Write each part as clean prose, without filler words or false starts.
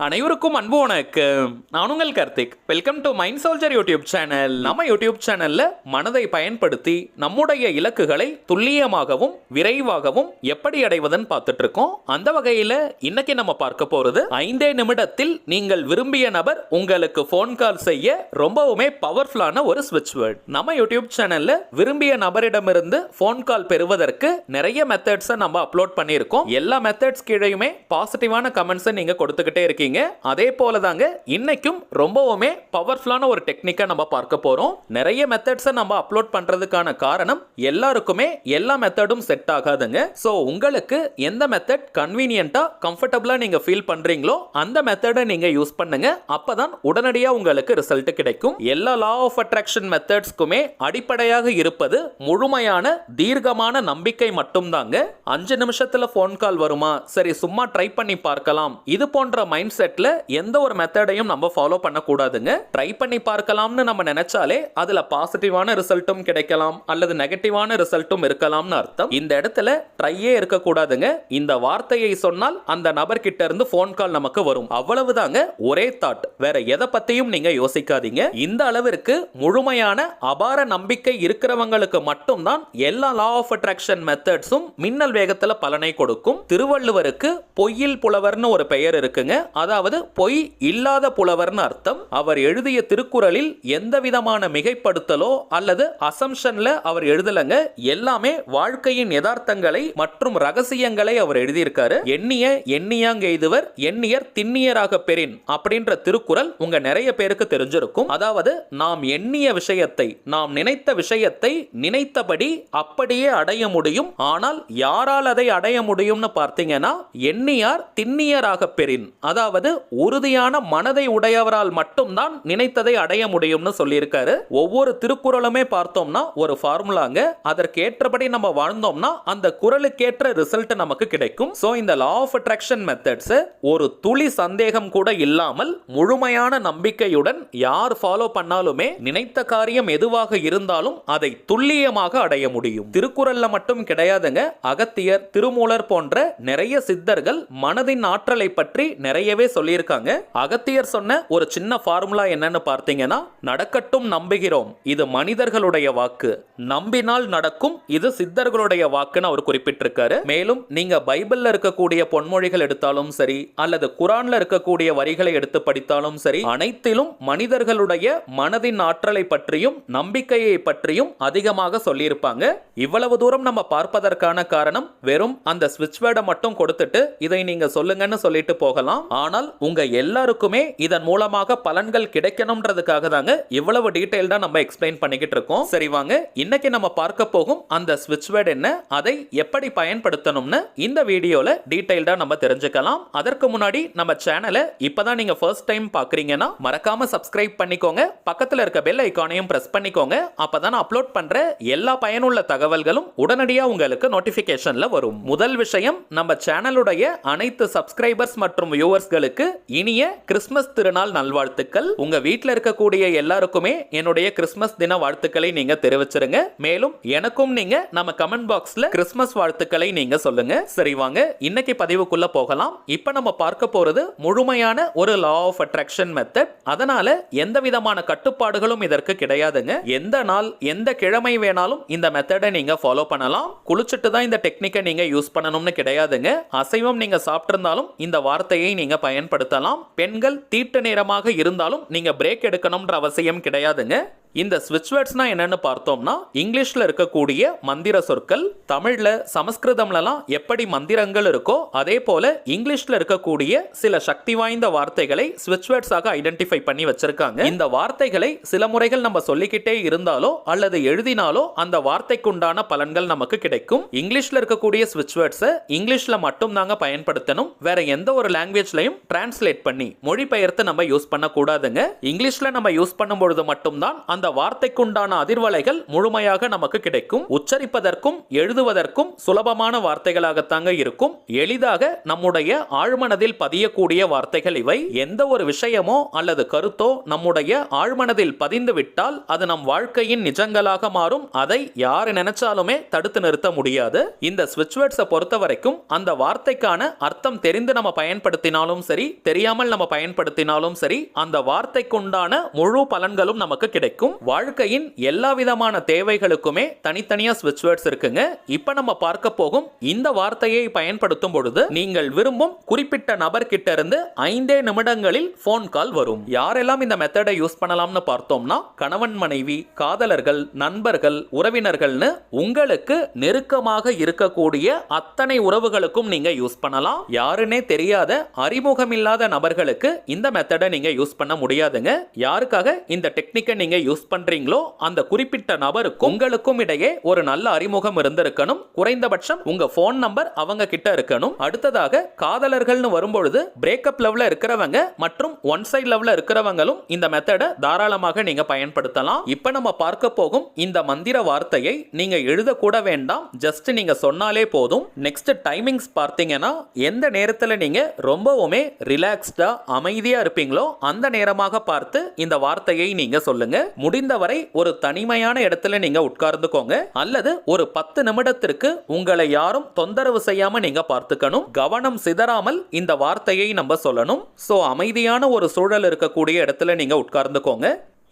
அனைவருக்கும் அன்பு வணக்கம். நான் உங்கள் Karthik. Welcome to mind soldier YouTube channel. நம்ம யூடியூப் சேனல்ல மனதை பயன்படுத்தி நம்முடைய இலக்குகளை துல்லியமாகவும் விரைவாகவும் எப்படி அடைவதுன்னு பார்த்துட்டு இருக்கோம். அந்த வகையில இன்னைக்கு நம்ம பார்க்க போறது 5 நிமிடத்தில் நீங்கள் விரும்பிய நபர் உங்களுக்கு போன் கால் செய்ய ரொம்பவுமே பவர்ஃபுல்லான ஒரு ஸ்விட்ச் வேர்ட். நம்ம யூடியூப் சேனல்ல விரும்பிய நபரிடமிருந்து போன் கால் பெறுவதற்கு நிறைய மெத்தட்ஸை நம்ம அப்லோட் பண்ணியிருக்கோம். எல்லா மெத்தட்ஸ் கீழேயுமே பாசிட்டிவான கமெண்ட்ஸை நீங்க கொடுத்துக்கிட்டே இருக்கீங்க. அதே போல தாங்க இன்னைக்கும் ரொம்பவுமே பவர்ஃபுல்லான ஒரு டெக்னிக்கை நம்ம பார்க்க போறோம். நிறைய மெத்தட்ஸை நம்ம அப்லோட் பண்றதுக்கான காரணம் எல்லாருக்குமே எல்லா மெத்தடும் செட் ஆகாதுங்க. சோ உங்களுக்கு எந்த மெத்தட் கன்வீனியன்ட்டா கம்ஃபர்டபுளா நீங்க ஃபீல் பண்றீங்களோ அந்த மெத்தடை நீங்க யூஸ் பண்ணுங்க. அப்பதான் உடனடியா உங்களுக்கு ரிசல்ட் கிடைக்கும். எல்லா லா ஆஃப் அட்ராக்ஷன் மெத்தட்ஸ்க்குமே அடிப்படையாக இருப்பது முழுமையான தீர்க்கமான நம்பிக்கை மட்டும்தாங்க. 5 நிமிஷத்துல போன் கால் வருமா, சரி சும்மா ட்ரை பண்ணி பார்க்கலாம், இது போன்ற மைண்ட் செட்ல எந்த ஒரு மெத்தடையும் நம்ம ஃபாலோ பண்ணக்கூடாதுங்க. ட்ரை பண்ணி பார்க்கலாம்னு நம்ம நினைச்சாலே அதுல பாசிட்டிவான ரிசல்ட்டும் கிடைக்கலாம் அல்லது நெகட்டிவான ரிசல்ட்டும் இருக்கலாம்னு அர்த்தம். இந்த இடத்துல ட்ரையே இருக்கக்கூடாதுங்க. இந்த வார்த்தையை சொன்னால் அந்த நபர் கிட்ட இருந்து போன் கால் நமக்கு வரும், அவ்வளவுதாங்க. ஒரே தாட், வேற எதை பத்தியும் நீங்க யோசிக்காதீங்க. இந்த அளவிற்கு முழுமையான அபார நம்பிக்கை இருக்கிறவங்களுக்கு மட்டும்தான் எல்லா லா ஆஃப் அட்ராக்ஷன் மெத்தட்ஸும் மின்னல் வேகத்துல பலனை கொடுக்கும். திருவள்ளுவருக்கு பொய்யில் புலவர்னு ஒரு பெயர் இருக்குங்க. அதாவது பொய் இல்லாத புலவர்னு அர்த்தம். அவர் எழுதிய திருக்குறளில் எந்த விதமான மிகைப்படுத்தலோ அல்லது அசம்ஷன்ல அவர் எழுதலங்க. எல்லாமே வாழ்க்கையின் யதார்த்தங்களை மற்றும் ரகசியங்களை அவர் எழுதியிருக்காரு. எண்ணிய எண்ணியாங்க எய்துவர் எண்ணியர் திண்ணியராக பெறின் அப்படின்ற திருக்குறள் உங்க நிறைய பேருக்கு தெரிஞ்சிருக்கும். அதாவது நாம் எண்ணிய விஷயத்தை, நாம் நினைத்த விஷயத்தை நினைத்தபடி அப்படியே அடைய முடியும். ஆனால் யாரால் அதை அடைய முடியும்னு பார்த்தீங்கன்னா எண்ணியார் திண்ணியராக பெறின், அதாவது உறுதியான மனதை உடையவரால் மட்டும்தான் நினைத்ததை அடைய முடியும்னு சொல்லியிருக்காரு. ஒவ்வொரு திருக்குறளுமே பார்த்தோம்னா ஒரு ஃபார்முலாங்க. அதற்கு ஏற்றபடி நம்ம வாழ்ந்தோம்னா அந்த குறளுக்கேற்ற ரிசல்ட் நமக்கு கிடைக்கும். சோ இந்த லா ஆஃப் அட்ராக்ஷன் மெத்தட்ஸ் ஒரு துளி சந்தேகம் கூட இல்லாமல் முழுமையான நம்பிக்கையுடன் யார் ஃபாலோ பண்ணாலுமே நினைத்த காரியம் எதுவாக இருந்தாலும் அதை துல்லியமாக அடைய முடியும். திருக்குறள்ல மட்டும் கிடையாதுங்க. அகத்தியர், திருமூலர் போன்ற நிறைய சித்தர்கள் மனதின் ஆற்றலை பற்றி நிறையவே சொல்லியிருக்காங்க. அகத்தியர் சொன்ன ஒரு சின்ன ஃபார்முலா என்னன்னு பார்த்தீங்கன்னா, நடக்கட்டும் நம்புகிறோம், இது மனிதர்களுடைய வாக்கு, நம்பினால் நடக்கும், இது சித்தர்களுடைய வாக்குன்னு அவர் குறிப்பிட்டிருக்காரு. மேலும் நீங்க பைபிள்ல இருக்கக்கூடிய பொன்மொழிகள் எடுத்தாலும் சரி அல்லது குரான்ல இருக்கக்கூடிய வரிகளை எடுத்து படித்தாலும் சரி, அனைத்திலும் மனிதர்களுடைய மனதின் ஆற்றலை பற்றியும் நம்பிக்கையை பற்றியும் அதிகமாக சொல்லியிருப்பாங்க. இவ்வளவு தூரம் நம்ம பார்ப்பதற்கான காரணம் வெறும் அந்த ஸ்விட்ச் வேர்டை மட்டும் கொடுத்துட்டு இதை நீங்க சொல்லுங்கன்னு சொல்லிட்டு போகலாம். ஆனால் உங்க எல்லாருக்குமே இதன் மூலமாக பலன்கள் கிடைக்கணும்ன்றதுக்காக தாங்க இவ்வளவு டீடைல்டா நம்ம எக்ஸ்பிளைன் பண்ணிக்கிட்டு இருக்கோம். சரி வாங்க, இன்னைக்கு நம்ம பார்க்க போகும் அந்த ஸ்விட்ச் வேர்ட் என்ன, அதை எப்படி பயன்படுத்தணும்னு இந்த வீடியோல டீடைல்டா நம்ம தெரிஞ்சுக்கலாம். அதற்கு முன்னாடி நம்ம சேனலை இப்பதான் நீங்க ஃபர்ஸ்ட் டைம் பாக்குறீங்கன்னா மறக்காம சப்ஸ்கிரைப் பண்ணிக்கோங்க. பக்கத்துல இருக்க பெல் ஐகானையும் பிரஸ் பண்ணிக்கோங்க. அப்பதான் அப்லோட் பண்ற எல்லா பயனுள்ள தகவல்களும் உடனடியா உங்களுக்கு நோட்டிபிகேஷன்ல வரும். முதல் விஷயம், நம்ம சேனலுடைய அனைத்து சப்ஸ்கிரைபர்ஸ் மற்றும் வியூவர்ஸ்களுக்கு இனிய கிறிஸ்துமஸ் திருநாள் நல்வாழ்த்துக்கள். உங்க வீட்டில் இருக்கக்கூடிய எல்லாருக்குமே என்னுடைய கிறிஸ்துமஸ் தின வாழ்த்துக்களை நீங்க தெரிவிச்சிருங்க. மேலும் எனக்கும் நீங்க நம்ம கமெண்ட் பாக்ஸ்ல கிறிஸ்துமஸ் வாழ்த்துக்களை நீங்க சொல்லுங்க. சரி வாங்க, இன்னைக்கு பதிவுக்குள்ள போகலாம். இப்ப நம்ம பார்க்க போறது முழுமையான ஒரு லா ஆஃப் அட்ராக்ஷன் மெத்தட். அதனால எந்த விதமான கட்டுப்பாடுகளும் இதற்கு கிடையாதுங்க. எந்த நாள் எந்த கிழமை வேணாலும் இந்த மெத்தடை நீங்க ஃபாலோ பண்ணலாம். குளிச்சுட்டு தான் இந்த டெக்னிக்கை நீங்க யூஸ் பண்ணணும்னு கிடையாதுங்க. அசைவம் நீங்க சாப்பிட்டிருந்தாலும் இந்த வார்த்தையை நீங்க பயன்படுத்தலாம். பெண்கள் தீட்டு நேரமாக இருந்தாலும் நீங்க பிரேக் எடுக்கணும்ன்ற அவசியம் கிடையாதுங்க. இந்த ஸ்விட்ச் வேர்ட்ஸ்னா என்னன்னு பார்த்தோம்னா, இங்கிலீஷ்ல இருக்கக்கூடிய மந்திர சொற்கள் தமிழ்ல சமஸ்கிருதம்லாம் எப்படி மந்திரங்கள் இருக்கோ அதே போல இங்கிலீஷ்ல இருக்கக்கூடிய சில சக்தி வாய்ந்த வார்த்தைகளை ஸ்விட்ச் வேர்ட்ஸாக ஐடென்டிஃபை பண்ணி வச்சிருக்காங்க. இந்த வார்த்தைகளை சில முறைகள் நம்ம சொல்லிக்கிட்டே இருந்தாலோ அல்லது எழுதினாலோ அந்த வார்த்தைக்குண்டான பலன்கள் நமக்கு கிடைக்கும். இங்கிலீஷ்ல இருக்கக்கூடிய ஸ்விட்ச் வேர்ட்ஸை இங்கிலீஷ்ல மட்டும் தாங்க பயன்படுத்தணும். வேற எந்த ஒரு லாங்குவேஜ்லயும் டிரான்ஸ்லேட் பண்ணி மொழிபெயர்த்து நம்ம யூஸ் பண்ண கூடாதுங்க. இங்கிலீஷ்ல நம்ம யூஸ் பண்ணும்பொழுது மட்டும்தான் அந்த வார்த்தைக்குண்டான அதிர்வலைகள் முழுமையாக நமக்கு கிடைக்கும். உச்சரிப்பதற்கும் எழுதுவதற்கும் சுலபமான வார்த்தைகளாகத்தாங்க இருக்கும். எளிதாக நம்முடைய ஆழ்மனதில் பதியக்கூடிய வார்த்தைகள் இவை. எந்த ஒரு விஷயமோ அல்லது கருத்தோ நம்முடைய ஆழ்மனதில் பதிந்து விட்டால் அது நம் வாழ்க்கையின் நிஜங்களாக மாறும். அதை யார் நினைச்சாலுமே தடுத்து நிறுத்த முடியாது. இந்த ஸ்விட்ச் வேர்ட்ஸை பொறுத்த வரைக்கும் அந்த வார்த்தைக்கான அர்த்தம் தெரிந்து நம்ம பயன்படுத்தினாலும் சரி, தெரியாமல் நம்ம பயன்படுத்தினாலும் சரி, அந்த வார்த்தைக்குண்டான முழு பலன்களும் நமக்கு கிடைக்கும். வாழ்க்கையின் எல்லா விதமான தேவைகளுக்குமே தனித்தனியா ஸ்விட்ச் வேர்ட்ஸ் இருக்குங்க. இப்ப நம்ம பார்க்க போகும் இந்த வார்த்தையை பயன்படுத்தும் பொழுது நீங்கள் விரும்பும் குறிப்பிட்ட நபர் கிட்ட இருந்து 5 நிமிடங்களில் போன் கால் வரும். யாரெல்லாம் இந்த மெத்தடை யூஸ் பண்ணலாம்னு பார்த்தோம்னா, கணவன் மனைவி, காதலர்கள், நண்பர்கள், உறவினர்கள்னு உங்களுக்கு நெருக்கமாக இருக்கக்கூடிய அத்தனை உறவுகளுக்கும் நீங்க யூஸ் பண்ணலாம். யாருன்னே தெரியாத அறிமுகமில்லாத நபர்களுக்கு இந்த மெத்தடை நீங்க யூஸ் பண்ண முடியாதுங்க. யாருக்காக இந்த டெக்னிக்கை நீங்க யூஸ் பண்றீங்களோ அந்த குறிப்பிட்ட நபருக்கும் உங்களுக்கும் இடையே ஒரு நல்ல அறிமுகம் இருந்திருக்கணும். குறைந்தபட்சம் உங்க போன் நம்பர் அவங்க கிட்ட இருக்கணும். அடுத்ததாக காதலர்கள்னு வரும்பொழுது பிரேக்கப் லெவல்ல இருக்கிறவங்க மற்றும் ஒன் சைடு லெவல்ல இருக்கிறவங்களும் இந்த மெத்தடை தாராளமாக நீங்க பயன்படுத்தலாம். இப்ப நம்ம பார்க்க போகும் இந்த மந்திர வார்த்தையை நீங்க எழுத கூட வேண்டாம், ஜஸ்ட் நீங்க சொன்னாலே போதும். நெக்ஸ்ட் டைமிங்ஸ் பார்த்தீங்கன்னா, எந்த நேரத்துல நீங்க ரொம்பவுமே ரிலாக்ஸ்டா அமைதியா இருப்பீங்களோ அந்த நேரமாக பார்த்து இந்த வார்த்தையை நீங்க சொல்லுங்க. முடிந்தவரை ஒரு தனிமையான இடத்துல நீங்க உட்கார்ந்துக்கோங்க, அல்லது ஒரு 10 நிமிடத்திற்கு உங்களை யாரும் தொந்தரவு செய்யாம நீங்க பார்த்துக்கணும். கவனம் சிதறாமல் இந்த வார்த்தையை நம்ம சொல்லணும். சோ அமைதியான ஒரு சூழல் இருக்கக்கூடிய இடத்துல நீங்க உட்கார்ந்துக்கோங்க.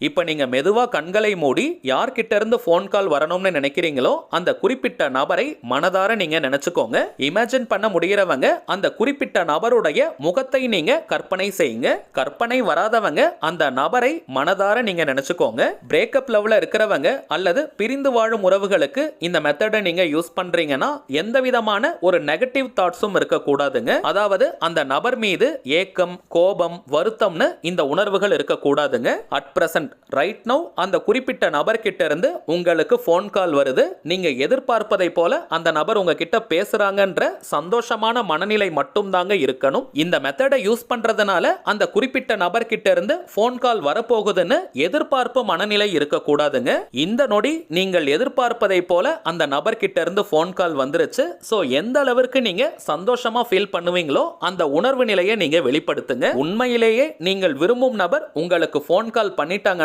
இப்போ நீங்க மெதுவா கண்களை மூடி யார்கிட்ட இருந்து போன் கால் வரணும்னு நினைக்கிறீங்களோ அந்த குறிப்பிட்ட நபரை மனதார நீங்க நினைச்சுக்கோங்க. இமேஜின் பண்ண முடியறவங்க அந்த குறிப்பிட்ட நபருடைய முகத்தை நீங்க கற்பனை செய்யுங்க. கற்பனை வராதவங்க அந்த நபரை மனதார நீங்க நினைச்சுக்கோங்க. பிரேக்கப் லெவல்ல இருக்கிறவங்க அல்லது பிரிந்து வாழும் உறவுகளுக்கு இந்த மெத்தடை நீங்க யூஸ் பண்றீங்கன்னா எந்த விதமான ஒரு நெகட்டிவ் தாட்ஸும் இருக்க கூடாதுங்க. அதாவது அந்த நபர் மீது ஏக்கம், கோபம், வருத்தம்னு இந்த உணர்வுகள் இருக்க கூடாதுங்க. அட் பிரசன்ட் ரைட் நவ் அந்த குறிப்பிட்ட நபர் கிட்ட இருந்து உங்களுக்கு போன் கால் வருது. நீங்க எதிர்பார்ப்பதை போல அந்த நபர் உங்ககிட்ட பேசுறாங்கன்ற சந்தோஷமான மனநிலை மட்டும் தாங்க இருக்கணும். இந்த மெத்தடை யூஸ் பண்றதுனால அந்த குறிப்பிட்ட நபர் கிட்ட இருந்து போன் கால் வரப்போகுதுன்னு எதிர்பார்ப்பு மனநிலை இருக்க கூடாதுங்க. இந்த நொடி நீங்கள் எதிர்பார்ப்பதை போல அந்த நபர் கிட்ட இருந்து போன் கால் வந்துருச்சு. சோ எந்த அளவிற்கு நீங்க சந்தோஷமா ஃபீல் பண்ணுவீங்களோ அந்த உணர்வு நிலையை நீங்க வெளிப்படுத்துங்க. உண்மையிலேயே நீங்கள் விரும்பும் நபர் உங்களுக்கு போன் கால் பண்ணிட்டாங்க,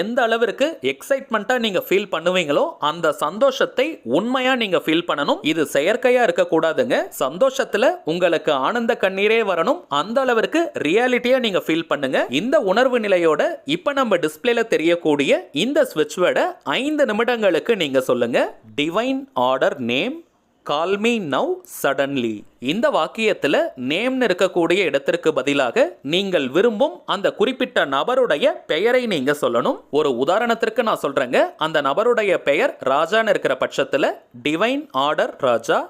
எந்த அளவிற்கு எக்ஸைட்மெண்டா நீங்க ஃபீல் பண்ணுவீங்களோ அந்த சந்தோஷத்தை உண்மையா நீங்க ஃபீல் பண்ணணும். இது செயற்கையா இருக்க கூடாதுங்க. சந்தோஷத்துல உங்களுக்கு ஆனந்த கண்ணீரே வரணும். அந்த அளவிற்கு ரியாலிட்டியா நீங்க ஃபீல் பண்ணுங்க. இந்த உணர்வு நிலையோட இப்ப நம்ம டிஸ்ப்ளேல தெரியக்கூடிய இந்த ஸ்விட்ச் வேர்டை 5 நிமிடங்களுக்கு நீங்க சொல்லுங்க. Divine order name, call me now suddenly. இந்த வாக்கியத்தில் நேம்னு இருக்கக்கூடிய இடத்திற்கு பதிலாக நீங்கள் விரும்பும் அந்த குறிப்பிட்ட நபருடைய பெயரை நீங்க சொல்லணும். ஒரு உதாரணத்திற்கு நான் சொல்றேங்க. அந்த நபருடைய பெயர் ராஜான்னு இருக்கிற பட்சத்தில் டிவைன் ஆர்டர் ராஜா,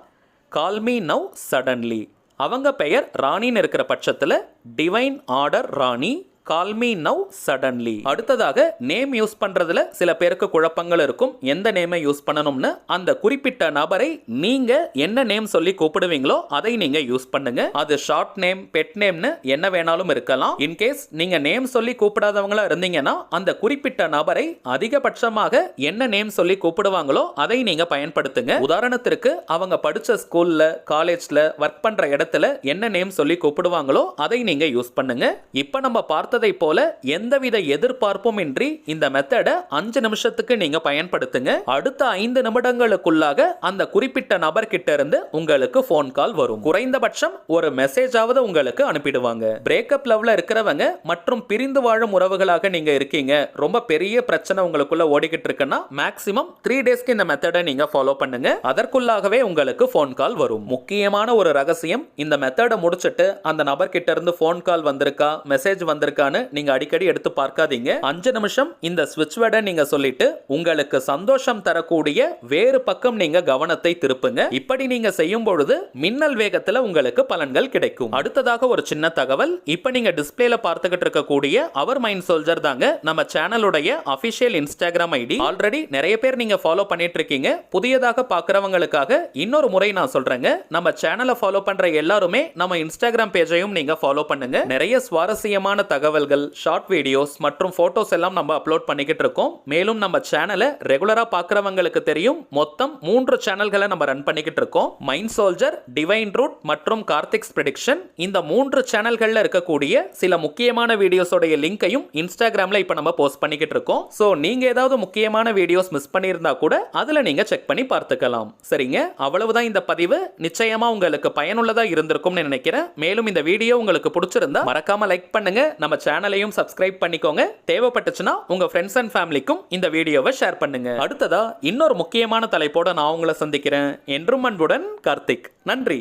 கால் மீ நவ் சடன்லி. அவங்க பெயர் ராணின்னு இருக்கிற பட்சத்தில் டிவைன் ஆர்டர் ராணி, கால் மீ நவ் சடன்லி. அடுத்ததாக நேம் யூஸ் பண்றதுல சில பேருக்கு குழப்பங்கள் இருக்கும். எந்த நேமை யூஸ் பண்ணணும்னு அந்த குறிப்பிட்ட நபரை நீங்க என்ன நேம் சொல்லி கூப்பிடுவீங்களோ அதை நீங்க யூஸ் பண்ணுங்க. அது ஷார்ட் நேம், பெட் நேம்னு என்ன வேணாலும் இருக்கலாம். இன்கேஸ் நீங்க நேம் சொல்லி கூப்பிடாதவங்களா இருந்தீங்கன்னா அந்த குறிப்பிட்ட நபரை அதிகபட்சமாக என்ன நேம் சொல்லி கூப்பிடுவாங்களோ அதை நீங்க பயன்படுத்துங்க. உதாரணத்திற்கு அவங்க படிச்ச ஸ்கூல்ல, காலேஜ்ல, ஒர்க் பண்ற இடத்துல என்ன நேம் சொல்லி கூப்பிடுவாங்களோ அதை நீங்க யூஸ் பண்ணுங்க. இப்ப நம்ம பார்த்த போல எந்தவித எதிர்பார்ப்பும் இன்றி இந்த மெத்தடை 5 நிமிஷத்துக்கு நீங்க பயன்படுத்துங்க. அடுத்த 5 நிமிடங்களுக்குள்ளாக அந்த குறிப்பிட்ட நபர் கிட்ட இருந்து உங்களுக்கு போன் கால் வரும். குறைந்தபட்சம் ஒரு மெசேஜாவது உங்களுக்கு அனுப்பிடுவாங்க. பிரேக்கப் லெவல்ல இருக்கிறவங்க மற்றும் பிரிந்து வாழும் உறவுகளாக நீங்க இருக்கீங்க, ரொம்ப பெரிய பிரச்சனை உங்களுக்குள்ள ஓடிக்கிட்டு இருக்குன்னா மேக்ஸிமம் 3 டேஸ்க்கு இந்த மெத்தடை நீங்க ஃபாலோ பண்ணுங்க. அதற்குள்ளாகவே உங்களுக்கு போன் கால் வரும். முக்கியமான ஒரு ரகசியம், இந்த மெத்தடை முடிச்சிட்டு அந்த நபர் கிட்ட இருந்து போன் கால் வந்திருக்கா, மெசேஜ் வந்திருக்கா நீங்க அடிக்கடி எடுத்து பார்க்காதீங்க. 5 நிமிஷம் இந்த ஸ்விட்ச் வேர்டை நீங்க சொல்லிட்டு உங்களுக்கு சந்தோஷம் தரக்கூடிய வேறு பக்கம் நீங்க கவனத்தை திருப்புங்க. இப்படி நீங்க செய்யும் பொழுது மின்னல் வேகத்துல உங்களுக்கு பலன்கள் கிடைக்கும். அடுத்ததாக ஒரு சின்ன தகவல், இப்ப நீங்க டிஸ்ப்ளேல பார்த்துக்கிட்டு இருக்கக்கூடிய அவர் மைண்ட் சோல்ஜர் தாங்க நம்ம சேனலுடைய அபிஷியல் இன்ஸ்டாகிராம் ஐடி. ஆல்ரெடி நிறைய பேர் நீங்க ஃபாலோ பண்ணிட்டு இருக்கீங்க. புதியதாக பார்க்கறவங்களுக்காக இன்னொரு முறை நான் சொல்றேங்க. நம்ம சேனலை ஃபாலோ பண்ற எல்லாருமே நம்ம இன்ஸ்டாகிராம் பேஜையும் நீங்க ஃபாலோ பண்ணுங்க. நிறைய சுவாரஸ்யமான தகவல் தகவல்கள், ஷார்ட் வீடியோஸ் மற்றும் போட்டோஸ் எல்லாம் நம்ம அப்லோட் பண்ணிக்கிட்டு இருக்கோம். மேலும் நம்ம சேனலை ரெகுலரா பார்க்குறவங்களுக்கு தெரியும், மொத்தம் 3 சேனல்களை நம்ம ரன் பண்ணிக்கிட்டு இருக்கோம். மைண்ட் சோல்ஜர், டிவைன் ரூட் மற்றும் கார்த்திக்ஸ் ப்ரெடிக்ஷன். இந்த 3 சேனல்களில் இருக்கக்கூடிய சில முக்கியமான வீடியோஸோடைய லிங்கையும் இன்ஸ்டாகிராமில் இப்போ நம்ம போஸ்ட் பண்ணிக்கிட்டு இருக்கோம். ஸோ நீங்கள் ஏதாவது முக்கியமான வீடியோஸ் மிஸ் பண்ணியிருந்தா கூட அதில் நீங்கள் செக் பண்ணி பார்த்துக்கலாம். சரிங்க, அவ்வளவுதான் இந்த பதிவு. நிச்சயமாக உங்களுக்கு பயனுள்ளதாக இருந்திருக்கும்னு நினைக்கிறேன். மேலும் இந்த வீடியோ உங்களுக்கு பிடிச்சிருந்தா மறக்காம லைக் பண்ணுங்க, நம்ம சேனலையும் சப்ஸ்கிரைப் பண்ணிக்கோங்க. தேவைப்பட்டுச்சுன்னா உங்க ஃப்ரெண்ட்ஸ் அண்ட் ஃபேமிலிக்கும் இந்த வீடியோவை ஷேர் பண்ணுங்க. அடுத்ததா இன்னொரு முக்கியமான தலைப்போட நான் உங்களை சந்திக்கிறேன். என்றும் அன்புடன் கார்த்திக். நன்றி.